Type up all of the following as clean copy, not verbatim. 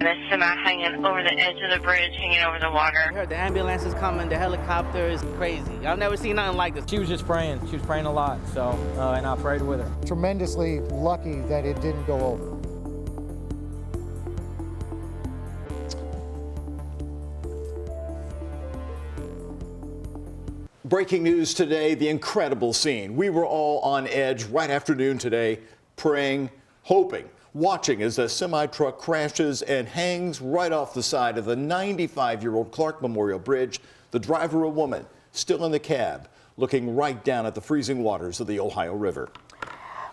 The semi hanging over the edge of the bridge, hanging over the water. I heard the ambulance is coming, the helicopter is crazy. I've never seen nothing like this. She was just praying. She was praying a lot, so, and I prayed with her. Tremendously lucky that it didn't go over. Breaking news today, the incredible scene. We were all on edge right after noon today, praying, hoping, watching as a semi-truck crashes and hangs right off the side of the 95-year-old Clark Memorial Bridge. The driver, a woman, still in the cab, looking right down at the freezing waters of the Ohio River.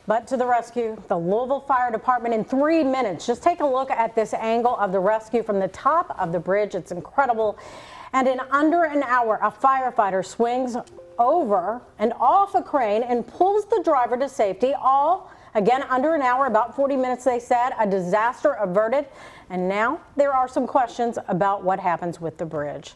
But to the rescue, the Louisville Fire Department in 3 minutes. Just take a look at this angle of the rescue from the top of the bridge. It's incredible. And in under an hour, a firefighter swings over and off a crane and pulls the driver to safety. All, again, under an hour, about 40 minutes, they said. A disaster averted. And now there are some questions about what happens with the bridge.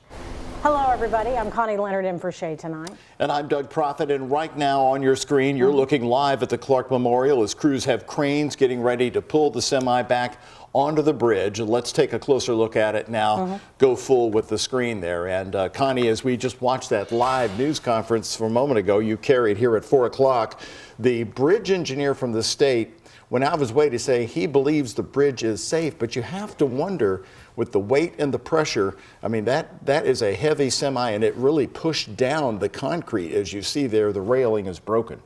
Hello, everybody. I'm Connie Leonard in for Shay tonight. And I'm Doug Proffitt. And right now on your screen, you're looking live at the Clark Memorial as crews have cranes getting ready to pull the semi back onto the bridge. Let's take a closer look at it now. Go full with the screen there. And Connie, as we just watched that live news conference from a moment ago, you carried here at 4 o'clock, the bridge engineer from the state went out of his way to say he believes the bridge is safe. But you have to wonder, with the weight and the pressure, I mean, that is a heavy semi, and it really pushed down the concrete. As you see there, the railing is broken.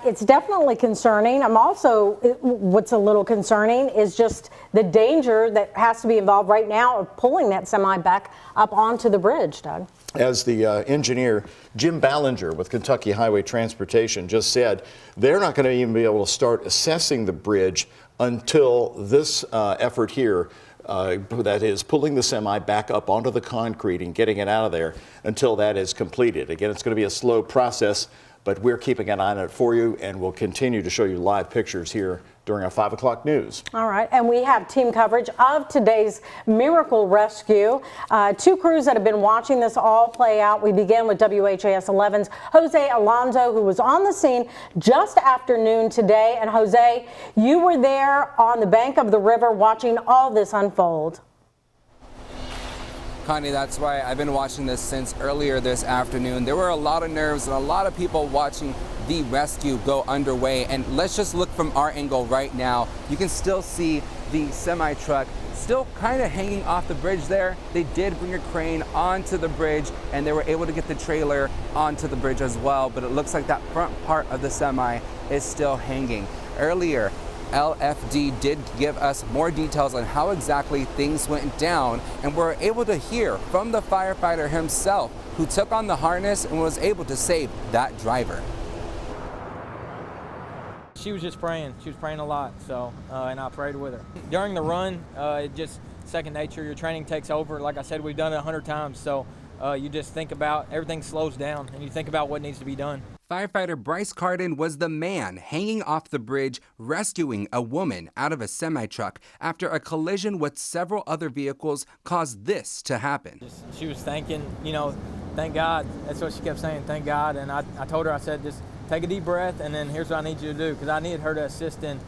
It's definitely concerning. What's a little concerning is just the danger that has to be involved right now of pulling that semi back up onto the bridge, Doug. As the engineer, Jim Ballinger with Kentucky Highway Transportation, just said, they're not going to even be able to start assessing the bridge until this effort here, that is pulling the semi back up onto the concrete and getting it out of there, until that is completed. Again, it's going to be a slow process, but we're keeping an eye on it for you, and we'll continue to show you live pictures here during our 5 o'clock news. All right, and we have team coverage of today's miracle rescue. 2 crews that have been watching this all play out. We begin with WHAS11's Jose Alonso, who was on the scene just after noon today. And Jose, you were there on the bank of the river watching all this unfold. Connie, that's why I've been watching this since earlier this afternoon. There were a lot of nerves and a lot of people watching the rescue go underway. And let's just look from our angle right now. You can still see the semi-truck still kind of hanging off the bridge there. They did bring a crane onto the bridge and they were able to get the trailer onto the bridge as well. But it looks like that front part of the semi is still hanging. Earlier, LFD did give us more details on how exactly things went down, and we're able to hear from the firefighter himself who took on the harness and was able to save that driver. She was just praying. She was praying a lot, so, and I prayed with her. During the run, it just second nature. Your training takes over. Like I said, we've done it 100 times, so you just think about, everything slows down, and you think about what needs to be done. Firefighter Bryce Carden was the man hanging off the bridge, rescuing a woman out of a semi-truck after a collision with several other vehicles caused this to happen. She was thanking, thank God. That's what she kept saying, thank God. And I told her, I said, just take a deep breath, and then here's what I need you to do, because I needed her to assist in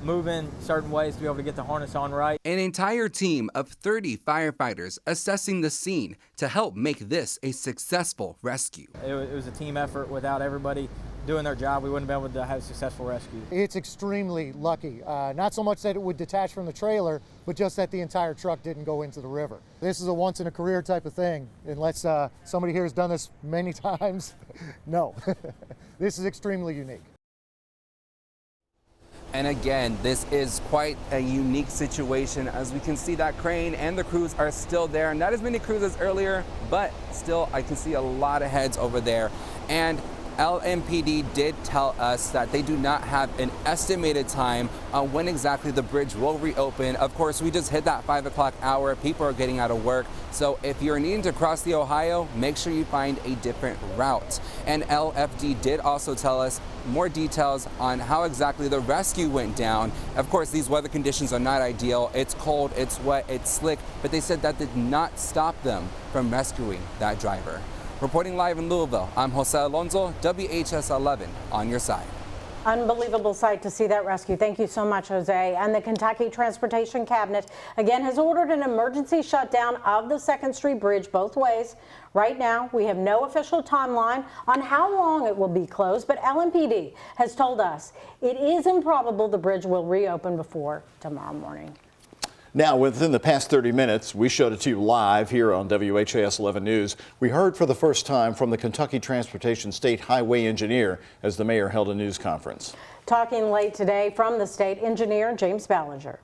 moving certain ways to be able to get the harness on right. An entire team of 30 firefighters assessing the scene to help make this a successful rescue. It was a team effort. Without everybody doing their job, we wouldn't be able to have a successful rescue. It's extremely lucky. Not so much that it would detach from the trailer, but just that the entire truck didn't go into the river. This is a once-in-a-career type of thing, unless somebody here has done this many times. No, this is extremely unique. And again, this is quite a unique situation. As we can see, that crane and the crews are still there. Not as many crews as earlier, but still I can see a lot of heads over there. And LMPD did tell us that they do not have an estimated time on when exactly the bridge will reopen. Of course, we just hit that 5 o'clock hour. People are getting out of work. So if you're needing to cross the Ohio, make sure you find a different route. And LFD did also tell us more details on how exactly the rescue went down. Of course, these weather conditions are not ideal. It's cold, it's wet, it's slick, but they said that did not stop them from rescuing that driver. Reporting live in Louisville, I'm Jose Alonso, WHS11 on your side. Unbelievable sight to see that rescue. Thank you so much, Jose. And the Kentucky Transportation Cabinet again has ordered an emergency shutdown of the 2nd Street Bridge both ways. Right now, we have no official timeline on how long it will be closed, but LMPD has told us it is improbable the bridge will reopen before tomorrow morning. Now, within the past 30 minutes, we showed it to you live here on WHAS 11 News. We heard for the first time from the Kentucky Transportation State Highway Engineer as the mayor held a news conference. Talking late today from the state engineer, James Ballinger.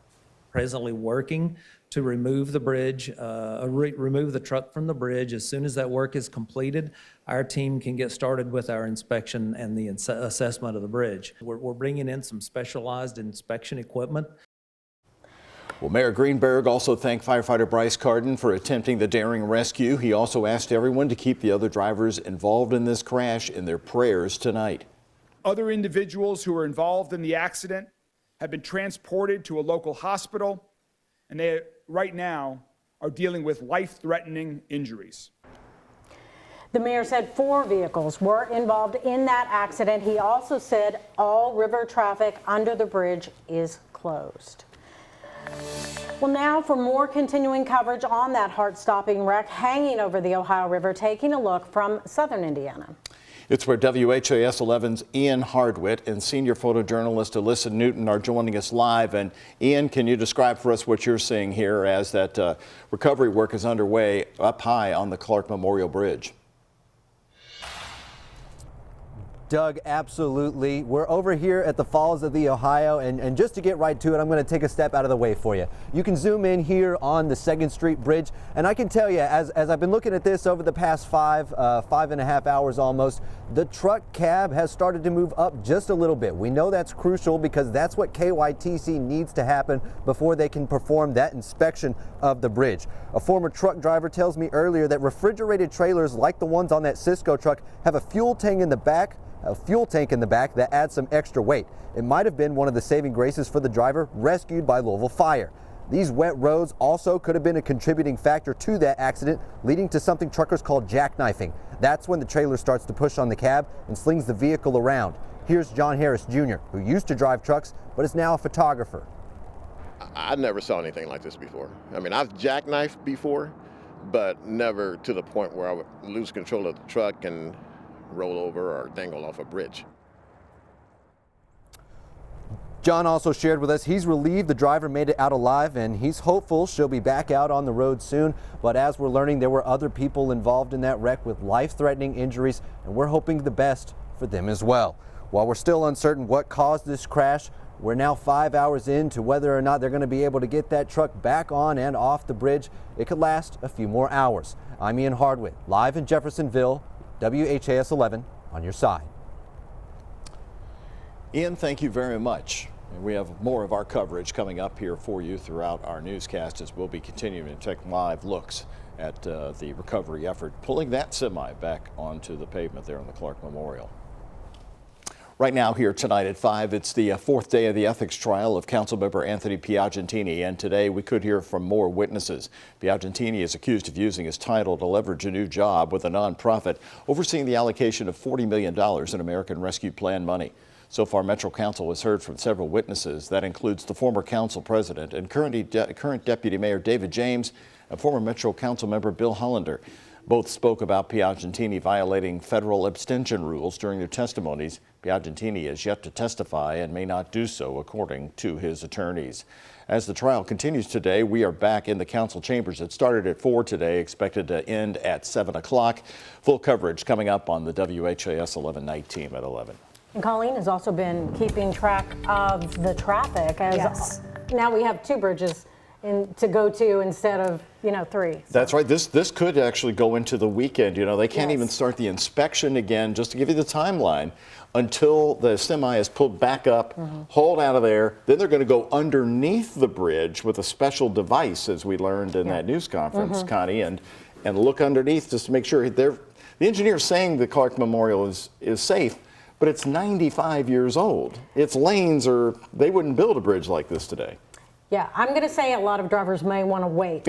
Presently working to remove the bridge, remove the truck from the bridge. As soon as that work is completed, our team can get started with our inspection and the assessment of the bridge. We're bringing in some specialized inspection equipment. Well, Mayor Greenberg also thanked firefighter Bryce Carden for attempting the daring rescue. He also asked everyone to keep the other drivers involved in this crash in their prayers tonight. Other individuals who were involved in the accident have been transported to a local hospital, and they right now are dealing with life-threatening injuries. The mayor said 4 vehicles were involved in that accident. He also said all river traffic under the bridge is closed. Well, now for more continuing coverage on that heart-stopping wreck hanging over the Ohio River, taking a look from southern Indiana. It's where WHAS 11's Ian Hardwitt and senior photojournalist Alyssa Newton are joining us live. And Ian, can you describe for us what you're seeing here as that recovery work is underway up high on the Clark Memorial Bridge? Doug, absolutely. We're over here at the Falls of the Ohio, and just to get right to it, I'm going to take a step out of the way for you. You can zoom in here on the 2nd Street Bridge, and I can tell you, as I've been looking at this over the past five and a half hours almost, the truck cab has started to move up just a little bit. We know that's crucial because that's what KYTC needs to happen before they can perform that inspection of the bridge. A former truck driver tells me earlier that refrigerated trailers like the ones on that Cisco truck have a fuel tank in the back that adds some extra weight. It might have been one of the saving graces for the driver rescued by Louisville Fire. These wet roads also could have been a contributing factor to that accident, leading to something truckers call jackknifing. That's when the trailer starts to push on the cab and slings the vehicle around. Here's John Harris Jr., who used to drive trucks but is now a photographer. I never saw anything like this before. I mean, I've jackknifed before, but never to the point where I would lose control of the truck and roll over or dangle off a bridge. John also shared with us he's relieved the driver made it out alive, and he's hopeful she'll be back out on the road soon. But as we're learning, there were other people involved in that wreck with life-threatening injuries, and we're hoping the best for them as well. While we're still uncertain what caused this crash, we're now 5 hours into whether or not they're going to be able to get that truck back on and off the bridge. It could last a few more hours. I'm Ian Hardwitt, live in Jeffersonville, WHAS 11 on your side. Ian, thank you very much. And we have more of our coverage coming up here for you throughout our newscast as we'll be continuing to take live looks at the recovery effort, pulling that semi back onto the pavement there on the Clark Memorial. Right now here tonight at 5, it's the 4th day of the ethics trial of Councilmember Anthony Piagentini, and today we could hear from more witnesses. Piagentini is accused of using his title to leverage a new job with a nonprofit, overseeing the allocation of $40 million in American Rescue Plan money. So far, Metro Council has heard from several witnesses. That includes the former council president and current Deputy Mayor David James and former Metro Council member Bill Hollander. Both spoke about Piagentini violating federal abstention rules during their testimonies. Piagentini is yet to testify and may not do so, according to his attorneys. As the trial continues today, we are back in the council chambers. It started at 4 today, expected to end at 7 o'clock. Full coverage coming up on the WHAS 11 night team at 11. And Colleen has also been keeping track of the traffic as now we have 2 bridges to go to instead of 3. So. That's right. This could actually go into the weekend. They can't even start the inspection again, just to give you the timeline, until the semi is pulled back up, hauled out of there. Then they're going to go underneath the bridge with a special device, as we learned in that news conference, Connie, and look underneath just to make sure the engineer saying the Clark Memorial is safe, but it's 95 years old. Its lanes they wouldn't build a bridge like this today. Yeah, I'm going to say a lot of drivers may want to wait,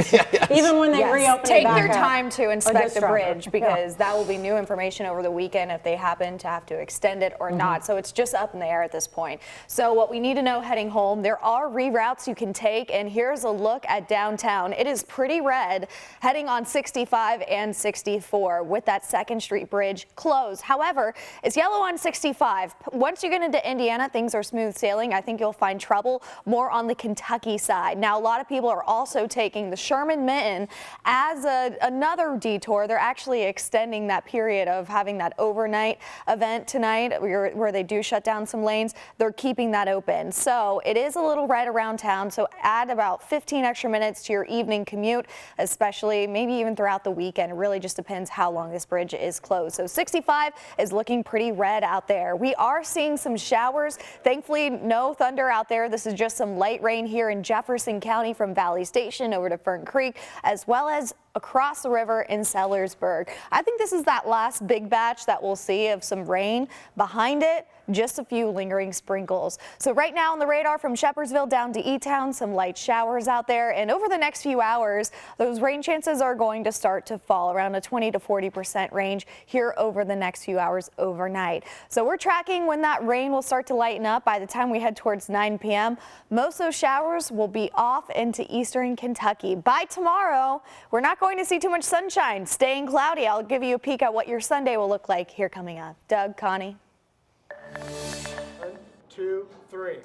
even when they reopen. Take their back up. time to inspect the driver. bridge, because that will be new information over the weekend if they happen to have to extend it or not. So it's just up in the air at this point. So what we need to know heading home, there are reroutes you can take, and here's a look at downtown. It is pretty red heading on 65 and 64 with that 2nd Street Bridge closed. However, it's yellow on 65. Once you get into Indiana, things are smooth sailing. I think you'll find trouble more on the Kentucky side. Now, a lot of people are also taking the Sherman-Minton as another detour. They're actually extending that period of having that overnight event tonight where they do shut down some lanes. They're keeping that open. So it is a little red around town. So add about 15 extra minutes to your evening commute, especially maybe even throughout the weekend. It really just depends how long this bridge is closed. So 65 is looking pretty red out there. We are seeing some showers. Thankfully, no thunder out there. This is just some light rain here in Jefferson County from Valley Station over to Fern Creek, as well as across the river in Sellersburg. I think this is that last big batch that we'll see of some rain. Behind it, just a few lingering sprinkles. So right now on the radar from Shepherdsville down to E-Town, some light showers out there. And over the next few hours, those rain chances are going to start to fall around a 20 to 40% range here over the next few hours overnight. So we're tracking when that rain will start to lighten up by the time we head towards 9 p.m. Most of those showers will be off into eastern Kentucky. By tomorrow, we're not going to see too much sunshine, staying cloudy. I'll give you a peek at what your Sunday will look like here coming up. Doug, Connie. 1, 2, 3.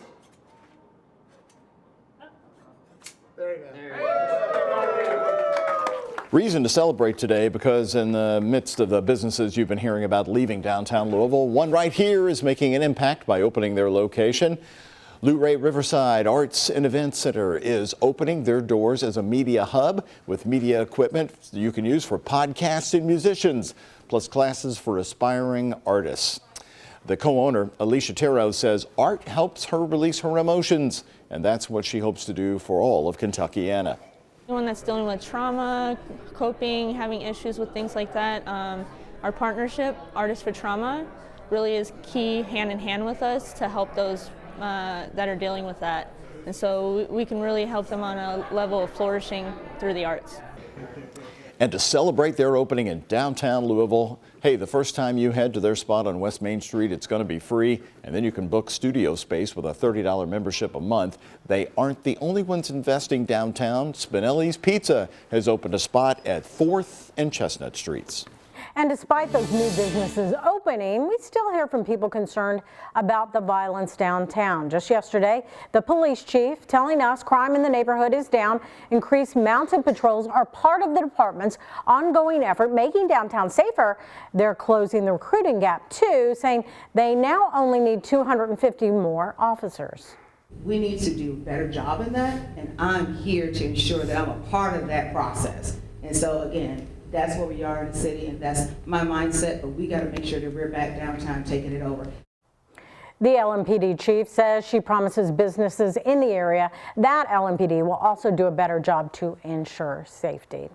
There you go. Reason to celebrate today, because in the midst of the businesses you've been hearing about leaving downtown Louisville, one right here is making an impact by opening their location. Luray Riverside Arts and Event Center is opening their doors as a media hub with media equipment you can use for podcasting musicians, plus classes for aspiring artists. The co-owner, Alicia Terro, says art helps her release her emotions, and that's what she hopes to do for all of Kentuckiana. Anyone that's dealing with trauma, coping, having issues with things like that, our partnership, Artists for Trauma, really is key hand in hand with us to help those that are dealing with that. And so we can really help them on a level of flourishing through the arts. And to celebrate their opening in downtown Louisville, hey, the first time you head to their spot on West Main Street, it's going to be free, and then you can book studio space with a $30 membership a month. They aren't the only ones investing downtown. Spinelli's Pizza has opened a spot at 4th and Chestnut Streets. And despite those new businesses opening, we still hear from people concerned about the violence downtown. Just yesterday, the police chief telling us crime in the neighborhood is down. Increased mounted patrols are part of the department's ongoing effort making downtown safer. They're closing the recruiting gap too, saying they now only need 250 more officers. We need to do a better job in that, and I'm here to ensure that I'm a part of that process. And so again, that's where we are in the city, and that's my mindset, but we got to make sure that we're back downtown taking it over. The LMPD chief says she promises businesses in the area that LMPD will also do a better job to ensure safety.